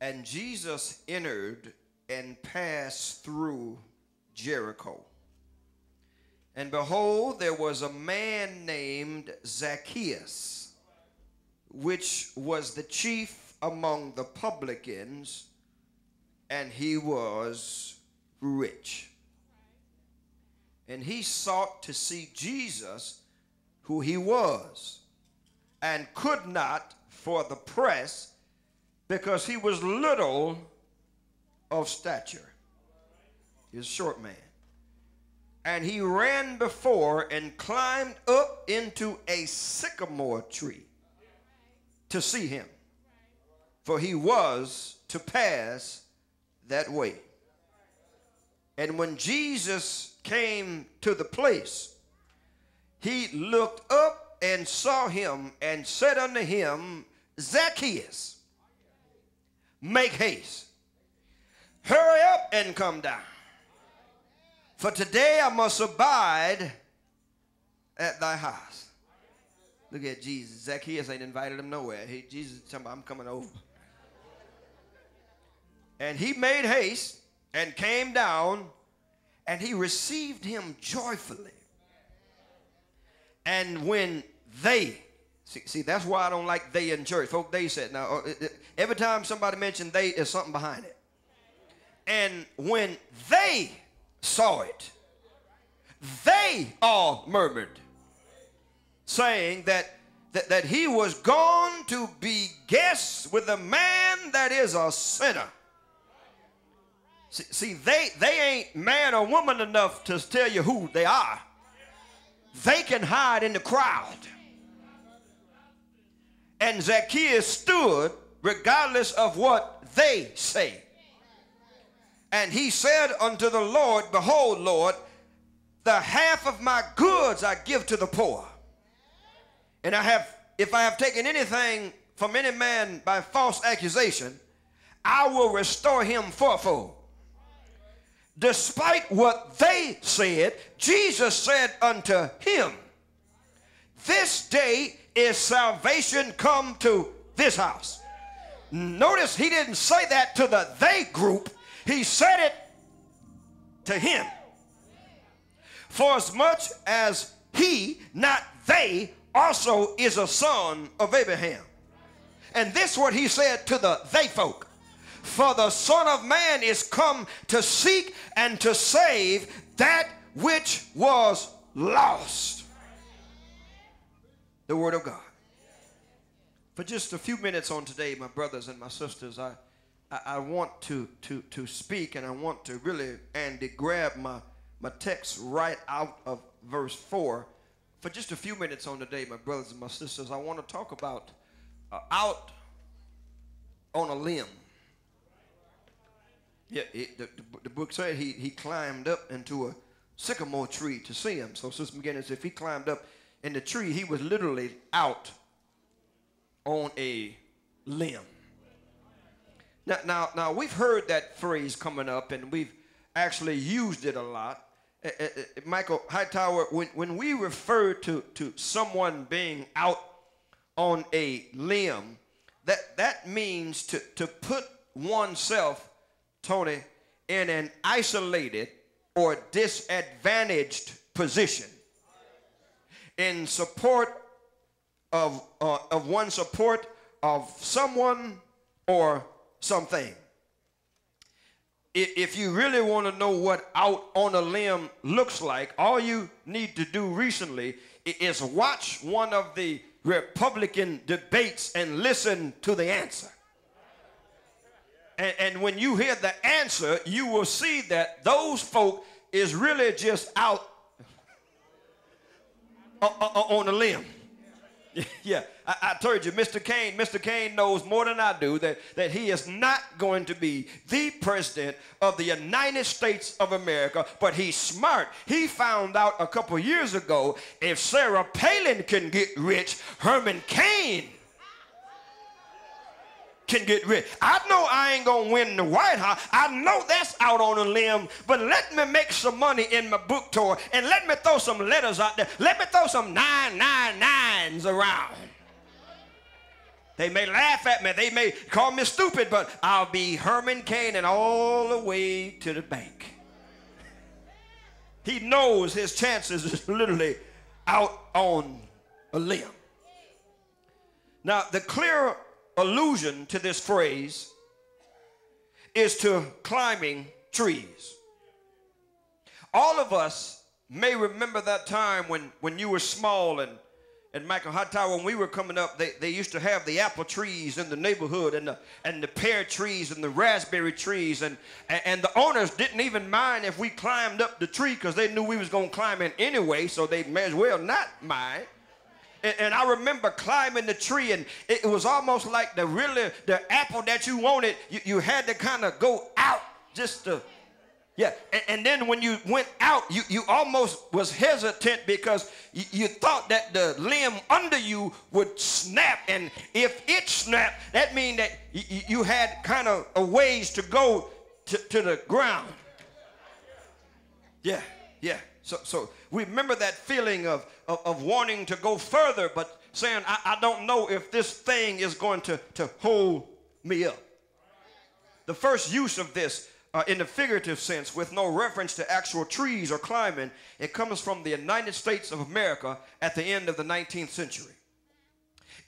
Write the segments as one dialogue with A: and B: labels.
A: And Jesus entered and passed through Jericho. And behold, there was a man named Zacchaeus, which was the chief among the publicans, and he was rich. And he sought to see Jesus, who he was, and could not for the press, because he was little of stature. He was a short man. And he ran before and climbed up into a sycamore tree to see him, for he was to pass that way. And when Jesus came to the place, he looked up and saw him and said unto him, Zacchaeus, make haste, hurry up and come down, for today I must abide at thy house. Look at Jesus. Zacchaeus ain't invited him nowhere. Jesus is talking about, I'm coming over. And he made haste and came down, and he received him joyfully. And when they, see, that's why I don't like they in church. Folk, they said, now, every time somebody mentions they, there's something behind it. And when they saw it, they all murmured, saying that he was gone to be guests with a man that is a sinner. See, they ain't man or woman enough to tell you who they are. They can hide in the crowd. And Zacchaeus stood regardless of what they say. And he said unto the Lord, behold, Lord, the half of my goods I give to the poor. And if I have taken anything from any man by false accusation, I will restore him fourfold. Despite what they said, Jesus said unto him, this day is salvation come to this house. Notice he didn't say that to the they group. He said it to him. For as much as he, not they, also is a son of Abraham. And this is what he said to the they folk. For the Son of Man is come to seek and to save that which was lost. The word of God. For just a few minutes on today, my brothers and my sisters, I want to speak, and I want to really, Andy, grab my text right out of verse 4. For just a few minutes on today, my brothers and my sisters, I want to talk about out on a limb. Yeah, the book said he climbed up into a sycamore tree to see him. So, Sister McGinnis, if he climbed up in the tree, he was literally out on a limb. Now we've heard that phrase coming up, and we've actually used it a lot. Michael Hightower, when we refer to someone being out on a limb, that means to put oneself, Tony, in an isolated or disadvantaged position in support of one support of someone or something. If you really want to know what out on a limb looks like, all you need to do recently is watch one of the Republican debates and listen to the answer. And when you hear the answer, you will see that those folk is really just out on a limb. Yeah, I told you, Mr. Kane knows more than I do that he is not going to be the president of the United States of America, but he's smart. He found out a couple years ago, if Sarah Palin can get rich, Herman Cain can get rich. I know I ain't gonna win the White House. I know that's out on a limb, but let me make some money in my book tour, and let me throw some letters out there. Let me throw some 999s around. They may laugh at me. They may call me stupid, but I'll be Herman Cain and all the way to the bank. He knows his chances is literally out on a limb. Now, the clear allusion to this phrase is to climbing trees. All of us may remember that time when you were small and Michael Hightower, when we were coming up, they used to have the apple trees in the neighborhood and the pear trees and the raspberry trees. And the owners didn't even mind if we climbed up the tree because they knew we was going to climb in anyway, so they may as well not mind. And I remember climbing the tree, and it was almost like the apple that you wanted, you had to kind of go out just to... Yeah, and then when you went out, you almost was hesitant because you thought that the limb under you would snap. And if it snapped, that means that you had kind of a ways to go to the ground. Yeah. So we remember that feeling of wanting to go further, but saying, I don't know if this thing is going to hold me up. The first use of this in the figurative sense, with no reference to actual trees or climbing, it comes from the United States of America at the end of the 19th century.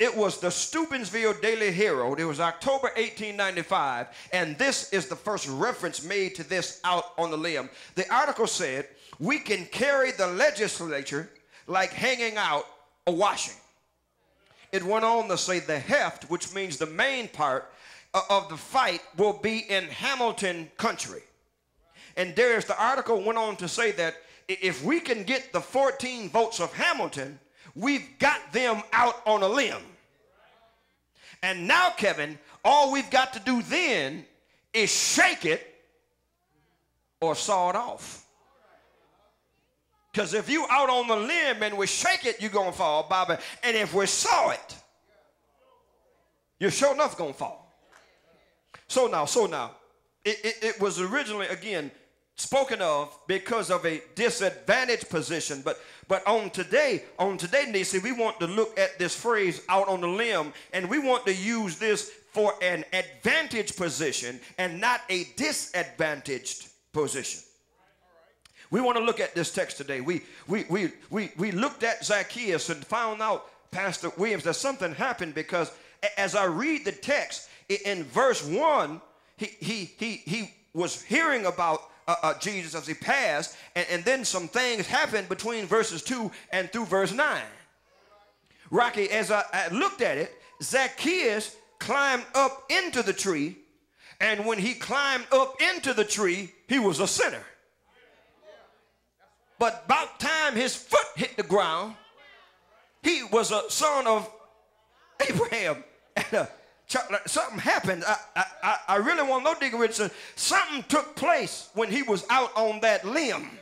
A: It was the Steubenville Daily Herald. It was October 1895, and this is the first reference made to this out on the limb. The article said, "We can carry the legislature like hanging out a washing." It went on to say the heft, which means the main part of the fight, will be in Hamilton country. And there's the article went on to say that if we can get the 14 votes of Hamilton, we've got them out on a limb. And now, Kevin, all we've got to do then is shake it or saw it off. Because if you out on the limb and we shake it, you're going to fall, Bobby. And if we saw it, you're sure enough going to fall. So now, it was originally, again, spoken of because of a disadvantaged position. But on today, Nisi, we want to look at this phrase out on the limb, and we want to use this for an advantaged position and not a disadvantaged position. We want to look at this text today. We looked at Zacchaeus and found out, Pastor Williams, that something happened because as I read the text, in verse 1, he was hearing about Jesus as he passed, and then some things happened between verses 2 and through verse 9. Rocky, as I looked at it, Zacchaeus climbed up into the tree, and when he climbed up into the tree, he was a sinner. But about time his foot hit the ground, he was a son of Abraham. And something happened. I really want to know, Digger Richardson, something took place when he was out on that limb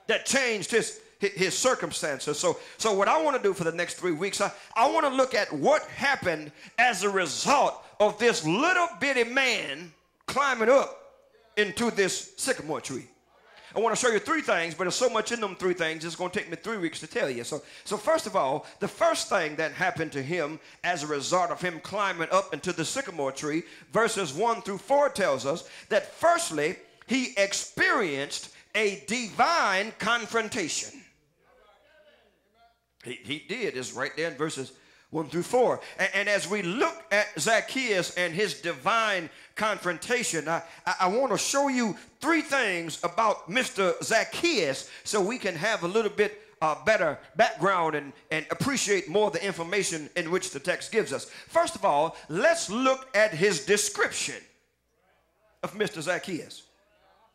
A: that changed his circumstances. So what I want to do for the next 3 weeks, I want to look at what happened as a result of this little bitty man climbing up into this sycamore tree. I want to show you 3 things, but there's so much in them 3 things, it's going to take me 3 weeks to tell you. So first of all, the first thing that happened to him as a result of him climbing up into the sycamore tree, verses 1 through 4 tells us that firstly, he experienced a divine confrontation. He did. It's right there in verses 1 through 4. And as we look at Zacchaeus and his divine confrontation, I want to show you 3 things about Mr. Zacchaeus so we can have a little bit better background and appreciate more the information in which the text gives us. First of all, let's look at his description of Mr. Zacchaeus.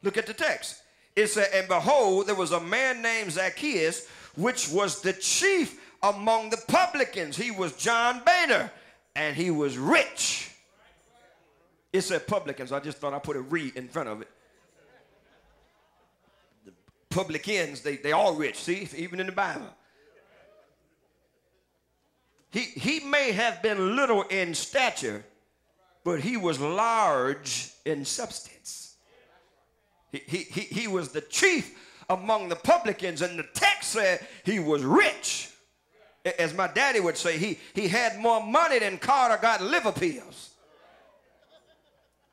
A: Look at the text. It said, "And behold, there was a man named Zacchaeus, which was the chief among the publicans." He was John Boehner, and he was rich. It said publicans. I just thought I put a "re" in front of it. The publicans, they all rich. See, even in the Bible. He may have been little in stature, but he was large in substance. He was the chief among the publicans, and the text said he was rich. As my daddy would say, he had more money than Carter got liver pills.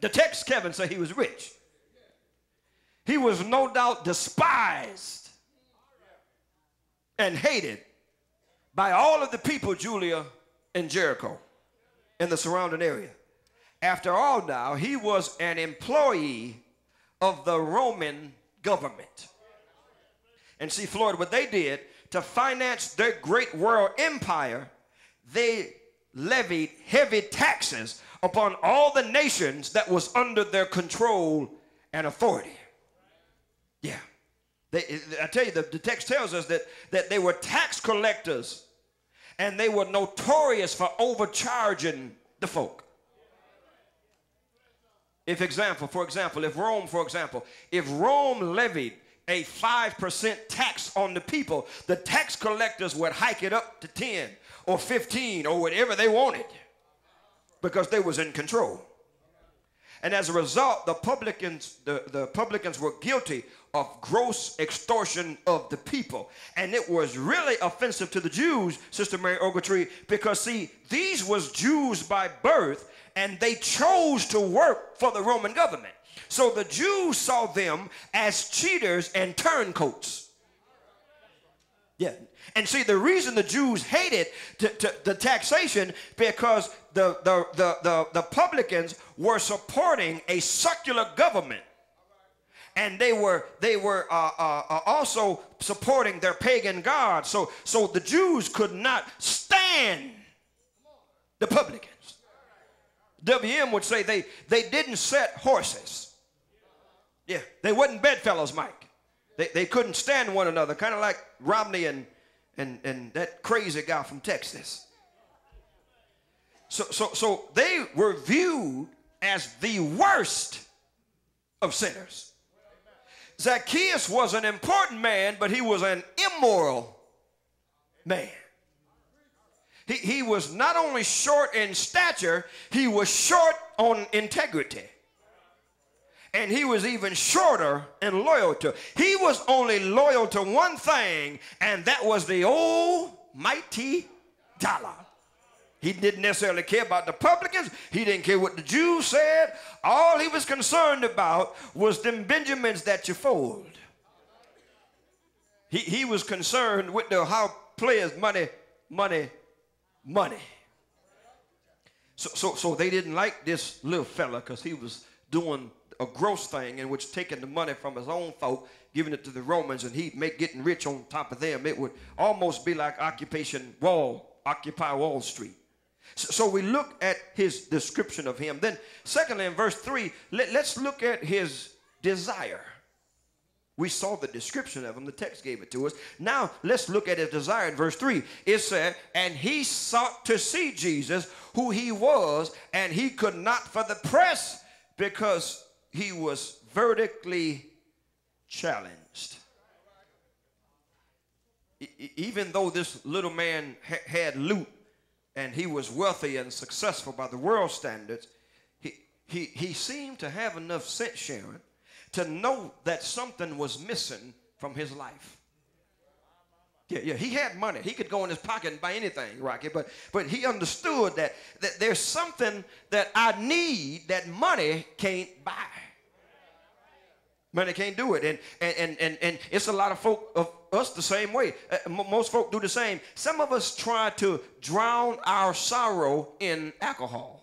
A: The text Kevin said he was rich. He was no doubt despised and hated by all of the people, Julia, in Jericho and the surrounding area. After all now, he was an employee of the Roman government. And see, Floyd, what they did to finance their great world empire, they levied heavy taxes upon all the nations that was under their control and authority. Yeah. I tell you, the text tells us that they were tax collectors and they were notorious for overcharging the folk. For example, if Rome levied a 5% tax on the people, the tax collectors would hike it up to 10 or 15 or whatever they wanted because they was in control. And as a result, the publicans were guilty of gross extortion of the people. And it was really offensive to the Jews, Sister Mary Ogletree, because see, these was Jews by birth, and they chose to work for the Roman government. So the Jews saw them as cheaters and turncoats. Yeah. And see, the reason the Jews hated the taxation, because the publicans were supporting a secular government. And they were also supporting their pagan gods. So the Jews could not stand the publicans. WM would say they didn't set horses. Yeah, they wasn't bedfellows, Mike. They couldn't stand one another, kind of like Romney and that crazy guy from Texas. So they were viewed as the worst of sinners. Zacchaeus was an important man, but he was an immoral man. He was not only short in stature, he was short on integrity. And he was even shorter in loyalty. He was only loyal to one thing, and that was the almighty dollar. He didn't necessarily care about the publicans. He didn't care what the Jews said. All he was concerned about was them Benjamins that you fold. He was concerned with how players money. So they didn't like this little fella because he was doing a gross thing in which taking the money from his own folk, giving it to the Romans, and he'd make getting rich on top of them. It would almost be like Occupy Wall Street. So we look at his description of him. Then secondly, in verse 3, let's look at his desire. We saw the description of him. The text gave it to us. Now let's look at his desire in verse 3. It said, and he sought to see Jesus, who he was, and he could not for the press, because he was vertically challenged. Even though this little man had loot and he was wealthy and successful by the world standards, he seemed to have enough sense, Sharon, to know that something was missing from his life. Yeah, he had money. He could go in his pocket and buy anything, Rocky, but he understood that there's something that I need that money can't buy. Money can't do it. And it's a lot of folk of us the same way. Most folk do the same. Some of us try to drown our sorrow in alcohol.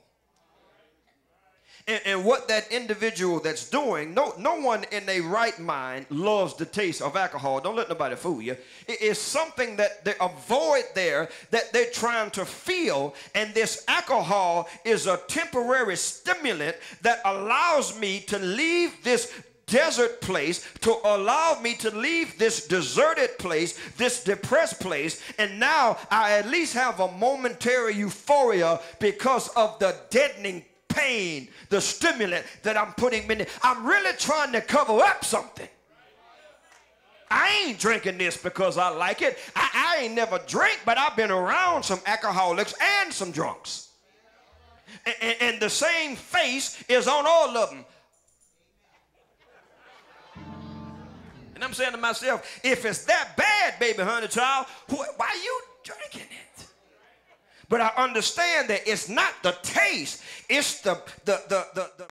A: And what that individual that's doing, no one in their right mind loves the taste of alcohol. Don't let nobody fool you. It is something that they avoid there, that they're trying to feel. And this alcohol is a temporary stimulant that allows me to leave this desert place, to allow me to leave this deserted place, this depressed place, and now I at least have a momentary euphoria because of the deadening pain, the stimulant that I'm putting in. I'm really trying to cover up something. I ain't drinking this because I like it. I ain't never drank, but I've been around some alcoholics and some drunks. And the same face is on all of them. And I'm saying to myself, if it's that bad, baby, honey, child, why drinking it. But I understand that it's not the taste, it's the